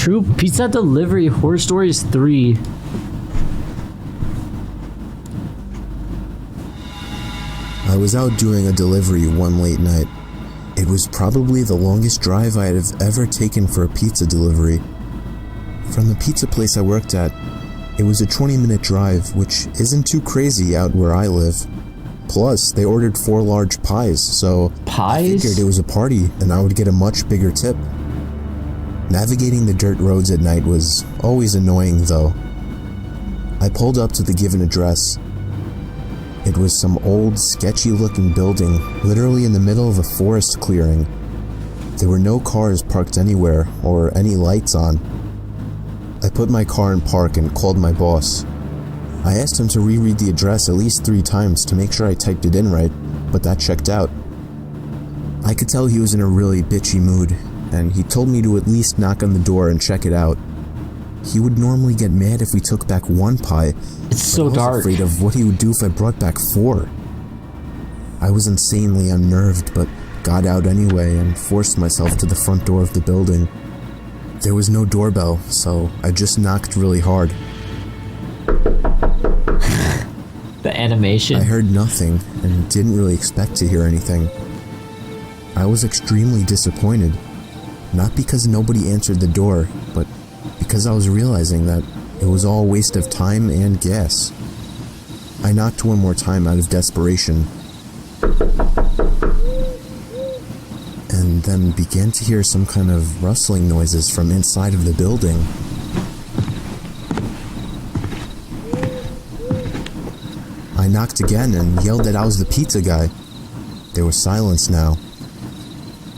True Pizza Delivery Horror Stories 3. I was out doing a delivery one late night. It was probably the longest drive I had ever taken for a pizza delivery. From the pizza place I worked at, it was a 20-minute drive, which isn't too crazy out where I live. Plus, they ordered 4 large pies, so I figured it was a party and I would get a much bigger tip. Navigating the dirt roads at night was always annoying though. I pulled up to the given address. It was some old, sketchy-looking building, literally in the middle of a forest clearing. There were no cars parked anywhere, or any lights on. I put my car in park and called my boss. I asked him to reread the address at least 3 times to make sure I typed it in right, but that checked out. I could tell he was in a really bitchy mood, and he told me to at least knock on the door and check it out. He would normally get mad if we took back 1 pie. It's so dark. I was afraid of what he would do if I brought back 4. I was insanely unnerved, but got out anyway and forced myself to the front door of the building. There was no doorbell, so I just knocked really hard. The animation. I heard nothing and didn't really expect to hear anything. I was extremely disappointed, not because nobody answered the door, but because I was realizing that it was all a waste of time and gas. I knocked 1 more time out of desperation, and then began to hear some kind of rustling noises from inside of the building. I knocked again and yelled that I was the pizza guy. There was silence now.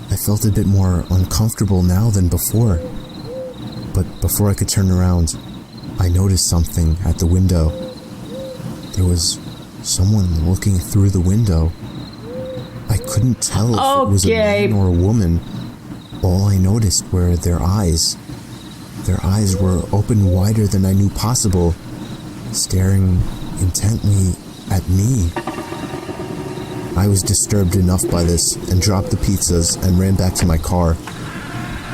I felt a bit more uncomfortable now than before. But before I could turn around, I noticed something at the window. There was someone looking through the window. I couldn't tell if it was a man or a woman. All I noticed were their eyes. Their eyes were open wider than I knew possible, staring intently at me. I was disturbed enough by this and dropped the pizzas and ran back to my car.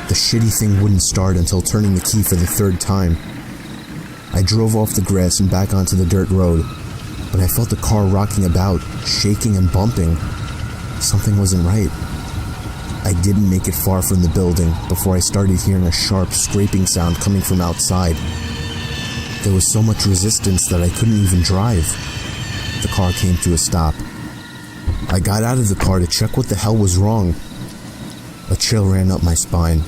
The shitty thing wouldn't start until turning the key for the 3rd time. I drove off the grass and back onto the dirt road, but I felt the car rocking about, shaking and bumping. Something wasn't right. I didn't make it far from the building before I started hearing a sharp scraping sound coming from outside. There was so much resistance that I couldn't even drive. The car came to a stop. I got out of the car to check what the hell was wrong. A chill ran up my spine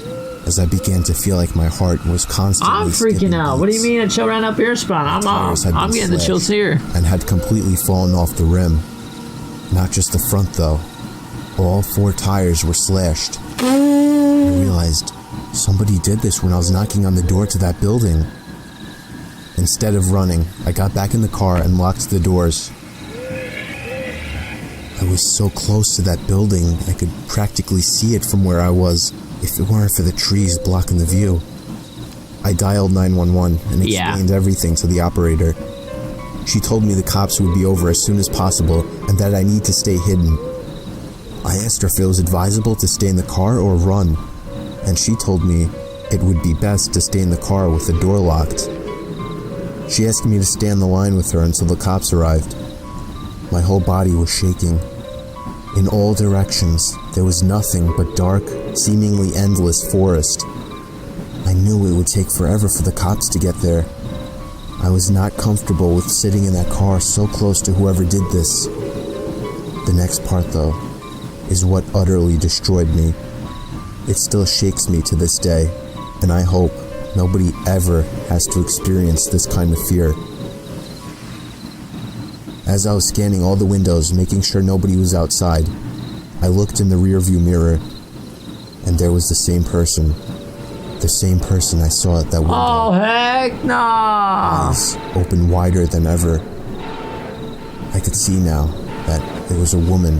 as I began to feel like my heart was constantly I'm freaking out. What do you mean a chill ran up your spine? I'm getting the chills here. And had completely fallen off the rim. Not just the front though. All 4 tires were slashed. I realized somebody did this when I was knocking on the door to that building. Instead of running, I got back in the car and locked the doors. I was so close to that building, I could practically see it from where I was, if it weren't for the trees blocking the view. I dialed 911 and explained everything to the operator. She told me the cops would be over as soon as possible and that I need to stay hidden. I asked her if it was advisable to stay in the car or run, and she told me it would be best to stay in the car with the door locked. She asked me to stay on the line with her until the cops arrived. My whole body was shaking. In all directions, there was nothing but dark, seemingly endless forest. I knew it would take forever for the cops to get there. I was not comfortable with sitting in that car so close to whoever did this. The next part, though, is what utterly destroyed me. It still shakes me to this day, and I hope nobody ever has to experience this kind of fear. As I was scanning all the windows, making sure nobody was outside, I looked in the rearview mirror, and there was the same person. The same person I saw at that window. Oh, heck no! Eyes open wider than ever. I could see now that it was a woman,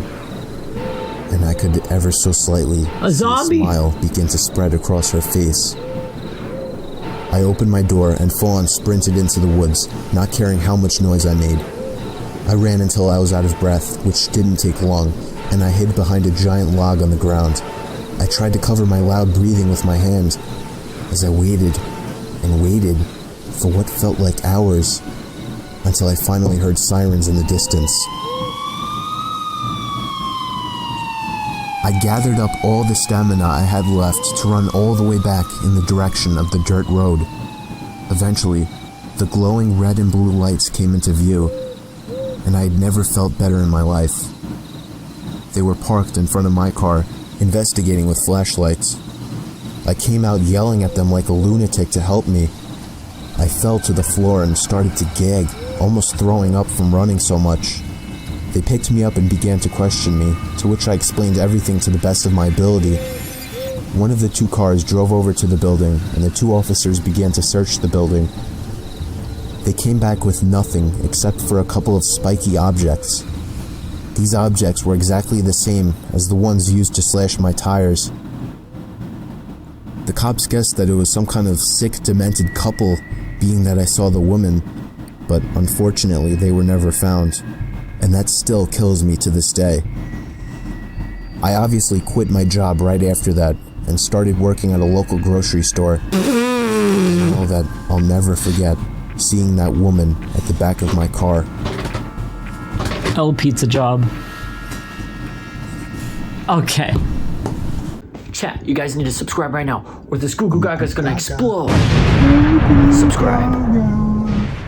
and I could ever so slightly see a smile begin to spread across her face. I opened my door and full-on sprinted into the woods, not caring how much noise I made. I ran until I was out of breath, which didn't take long, and I hid behind a giant log on the ground. I tried to cover my loud breathing with my hand, as I waited and waited for what felt like hours until I finally heard sirens in the distance. I gathered up all the stamina I had left to run all the way back in the direction of the dirt road. Eventually, the glowing red and blue lights came into view, and I had never felt better in my life. They were parked in front of my car, investigating with flashlights. I came out yelling at them like a lunatic to help me. I fell to the floor and started to gag, almost throwing up from running so much. They picked me up and began to question me, to which I explained everything to the best of my ability. One of the two cars drove over to the building, and the two officers began to search the building. They came back with nothing except for a couple of spiky objects. These objects were exactly the same as the ones used to slash my tires. The cops guessed that it was some kind of sick, demented couple, being that I saw the woman, but unfortunately they were never found, and that still kills me to this day. I obviously quit my job right after that and started working at a local grocery store. I know that I'll never forget seeing that woman at the back of my car. El Pizza Job. Okay. Chat, you guys need to subscribe right now, or this Goo Goo Gaga is gonna explode. Subscribe.